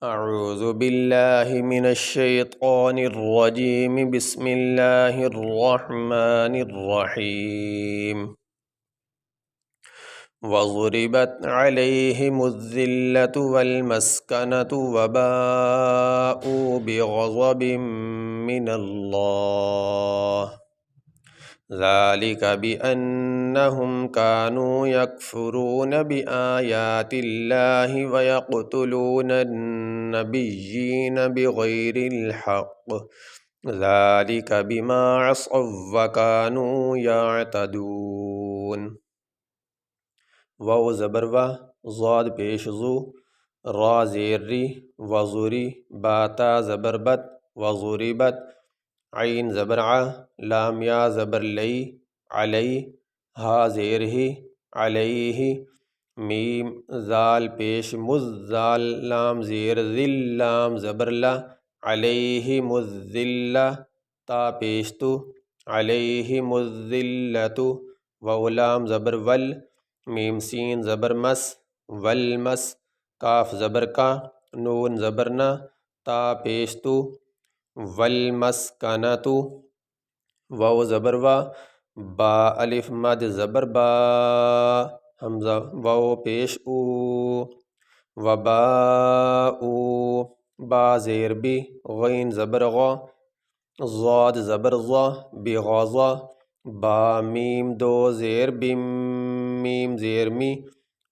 اعوذ باللہ من الشیطان الرجیم بسم اللہ الرحمن الرحیم وضربت علیہم الذلة والمسکنة وباءوا بغضب من اللہ ذلك بأنهم كانوا يكفرون بآيات الله ويقتلون النبيين بغير الحق ذلك بما عصوا وكانوا يعتدون واو زبر و ضاد پیش زو را زیر ری وزوری باتا زبر بت وضربت عین زبر ع لام یا زبر لئی علی ہا زیر ہی علیہ میم زال پیش مز زال لام زیر ذل لام زبر لا علیہ مذل تا پیش تو علیہ مذلت و لام زبر ول میم سین زبر مس والمس کاف زبر کا نون زبر نا تا پیش تو والمسکنۃ واو زبر وا با الف مد زبر با حمزہ واو پیش او وباء با زیر بی غین زبر غا ضاد زبر ضا بغضا با میم دو زیر بم میم زیر می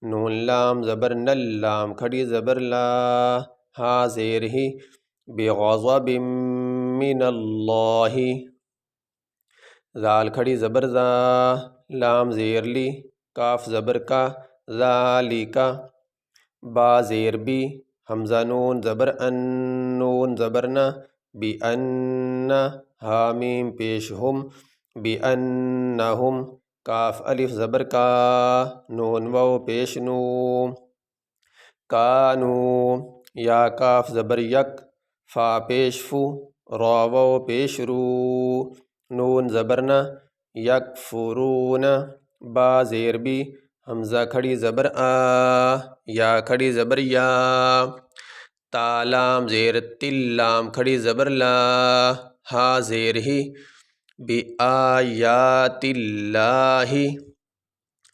نون لام زبر نل لام کھڑی زبر لا ہا زیر ہی بغضب من اللہ زال کھڑی زبر زا لام زیر لی کاف زبر کا ذالکا با زیر بی حمزہ نون زبر ان نون زبر نا بی ان ہا میم پیش ہم بی انہم کاف الف زبر کا نون واو پیش نو کانو یا کاف زبر یک فا پیش فو را واو پیش رو نون زبر نا یکفرون با زیر بی حمزہ کھڑی زبر آ یا کھڑی زبر یا تا لام زیر تل لام کھڑی زبر لا ہا زیر ہی بی آیات اللہ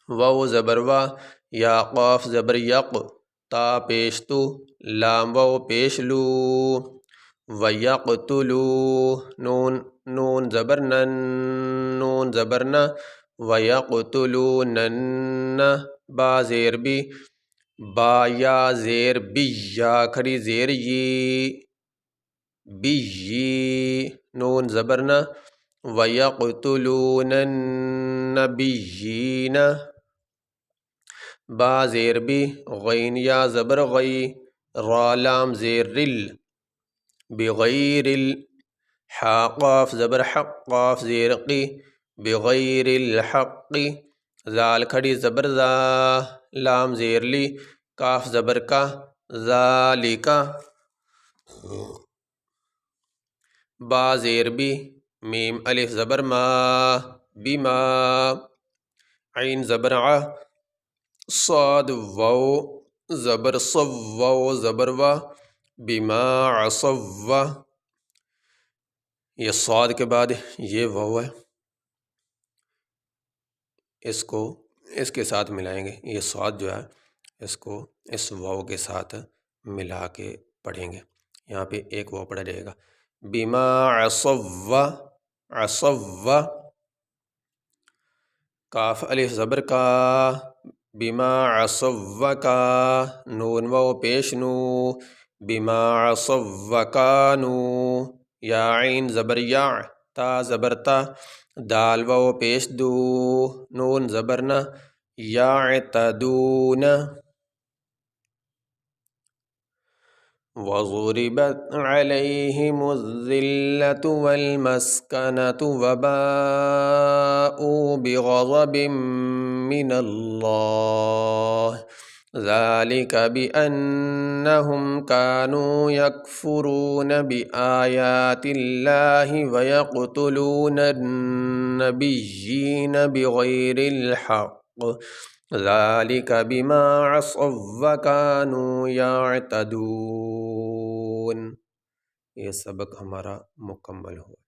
واو زبر وا یا قاف زبر یق تا پیش تو لام واو پیش لو ویقتلو نون زبر نن نون زبر نا ویقتلونن با زیر بی با یا زیر بی یا کھڑی زیر یی بی نون زبر نا ویقتلون النبیین با زیر بی غین یا زبر غی را لام زیر رل بغیر حا قاف زبر حق قاف زیر قی بغیر الحق زال کھڑی زبر زا لام زیر لی کاف زبر کا ذالکا با زیر بی میم الف زبر ما بما عین زبر ع صاد واو زبر صو واو زبر وا بما عصو یہ صاد کے بعد یہ واو ہے اس کے ساتھ ملائیں گے یہ صاد جو ہے اس کو اس واو کے ساتھ ملا کے پڑھیں گے یہاں پہ ایک واو پڑھا جائے گا بما عصو عصو کاف الف زبر کا بما عصو کا نون واو پیش نو بما عصو کانو یا عین زبر یا تا زبر تا دال واو پیش دو نون زبر نا یعتدون وضربت علیہم الذلة والمسکنة وباءوا بغضب من اللہ ذلك بأنهم كانوا يكفرون بآيات الله ويقتلون النبيين بغير الحق ذالک بما عصوا وکانوا یعتدون۔ یہ سبق ہمارا مکمل ہوا۔